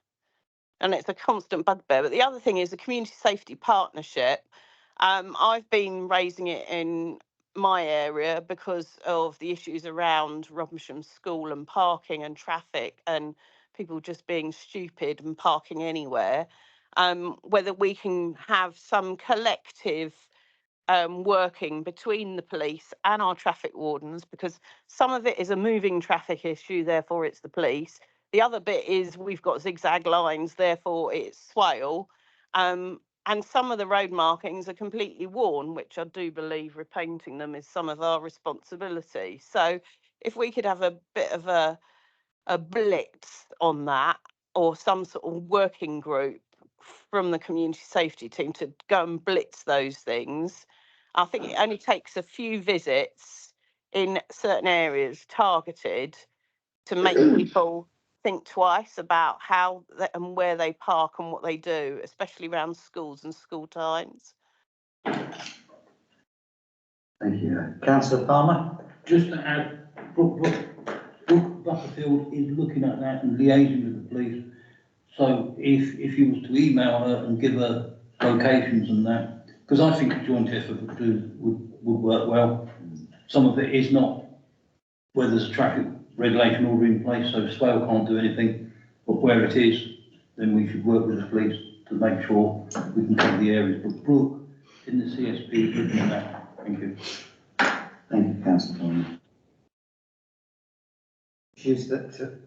and it's a constant bugbear. But the other thing is the community safety partnership. I've been raising it in my area because of the issues around Robinsham School and parking and traffic and people just being stupid and parking anywhere. Whether we can have some collective working between the police and our traffic wardens, because some of it is a moving traffic issue, therefore it's the police. The other bit is we've got zigzag lines, therefore it's swale. And some of the road markings are completely worn, which I do believe repainting them is some of our responsibility. So if we could have a bit of a blitz on that, or some sort of working group from the community safety team to go and blitz those things. I think it only takes a few visits in certain areas targeted to make people think twice about how and where they park and what they do, especially around schools and school times. Thank you. Councillor Palmer? Just to add, Brooke Butterfield is looking at that and liaising with the police. So if you was to email her and give her locations and that, because I think a joint effort would work well. Some of it is not where there's a traffic regulation order in place, so Swale can't do anything, but where it is, then we should work with the police to make sure we can cover the areas. But Brooke in the CSP is looking at that. Thank you. Thank you, Councillor Palmer. Issues that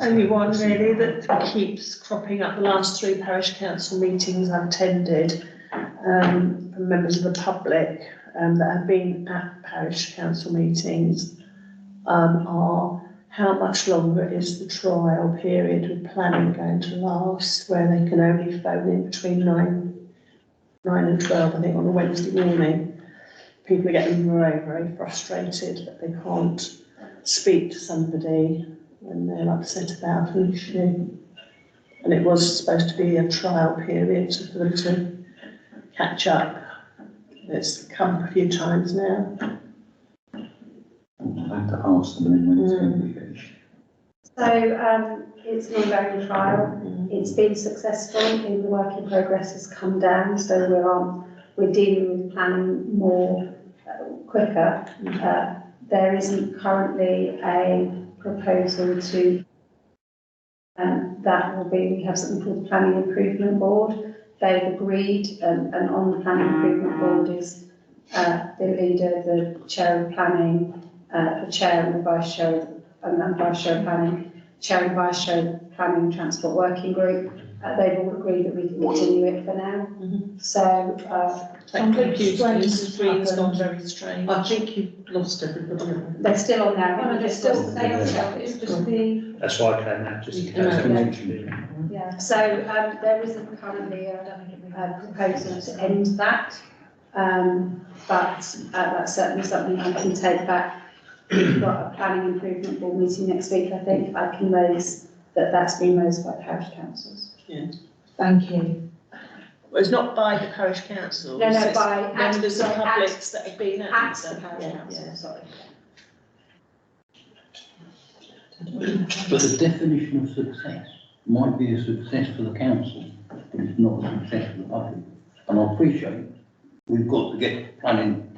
Only one really that keeps cropping up. The last 3 parish council meetings I've attended from members of the public that have been at parish council meetings are how much longer is the trial period with planning going to last, where they can only phone in between 9 and 12, I think, on a Wednesday morning. People are getting very, very frustrated that they can't speak to somebody when they're upset about an issue. And it was supposed to be a trial period for them to catch up. It's come a few times now. I'll have to ask them then when it's going to be finished. So it's an ongoing trial. It's been successful. The work in progress has come down, so we're dealing with planning more quicker. There isn't currently a proposal to that will be, we have something called the Planning Improvement Board. They've agreed, and on the Planning Improvement Board is the leader, the chair of planning, the chair and the vice chair, and vice chair of planning, chair and vice chair of planning transport working group. They've all agreed that we can continue it for now. So The screen's gone very strange. I think you've lost everybody. they're still on there. No, they're still it's just the. That's why I came out, just in case. Yeah. So there isn't currently a proposal to end that, but that's certainly something I can take back we've got a planning improvement board meeting next week, I think I can raise that that's been raised by parish councils. Thank you. Well, it's not by the parish council. No, it's by members of sorry, publics that have been at at the parish council, sorry. But the definition of success might be a success for the council, but it's not a success for the public. And I appreciate we've got to get planning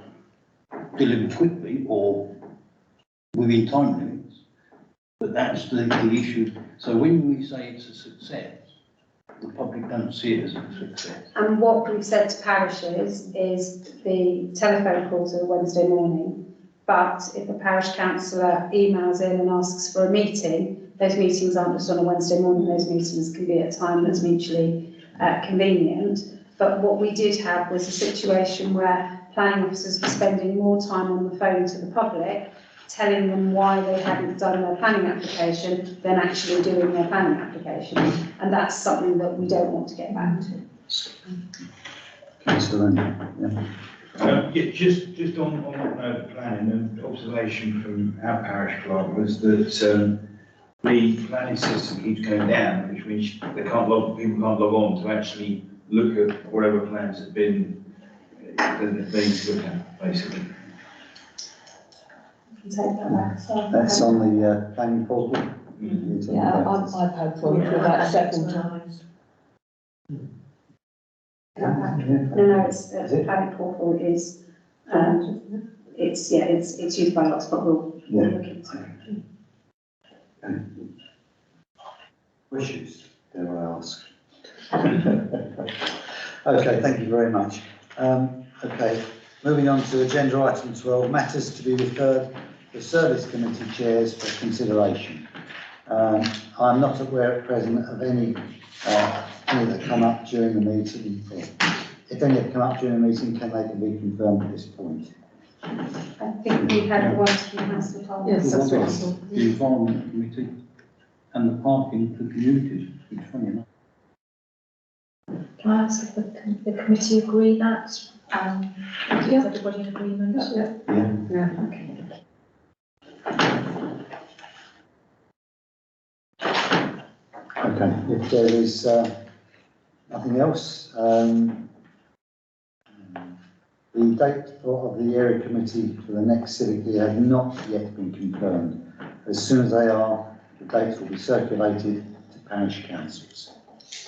delivered quickly or within time limits, but that's the issue. So when we say it's a success, the public don't see it as a success. And what we've said to parishes is the telephone calls are Wednesday morning, but if a parish councillor emails in and asks for a meeting, those meetings aren't just on a Wednesday morning, those meetings can be at a time that's mutually convenient. But what we did have was a situation where planning officers were spending more time on the phone to the public, telling them why they hadn't done their planning application than actually doing their planning application. And that's something that we don't want to get back to. Councillor Lane, Yeah, just on planning, an observation from our parish clerk was that the planning system keeps going down, which means people can't log on to actually look at whatever plans have been that they need to look at, basically. Take that back. So, that's on the planning portal. Yeah, I've had problems with that several times. No, it's the planning portal is, it's used by lots, but we'll look into it. Wishes, dare I ask? Okay, thank you very much. Okay, moving on to agenda item 12, matters to be referred to service committee chairs for consideration. I'm not aware at present of any that come up during the meeting. If any have come up during the meeting, can they be confirmed at this point? I think we had one from Councillor Thomas. Yes, that's The Environment Committee and the Parking for Communities, which funny enough. Can I ask if the committee agree that? Is everybody in agreement? Yeah. Okay. Okay, if there is nothing else, the date of the area committee for the next civic year have not yet been confirmed. As soon as they are, the dates will be circulated to parish councils.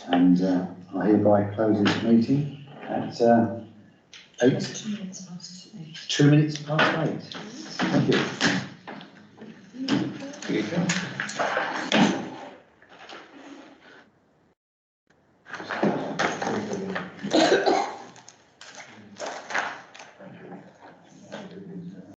And I hereby close this meeting at 2 minutes past 8. Thank you.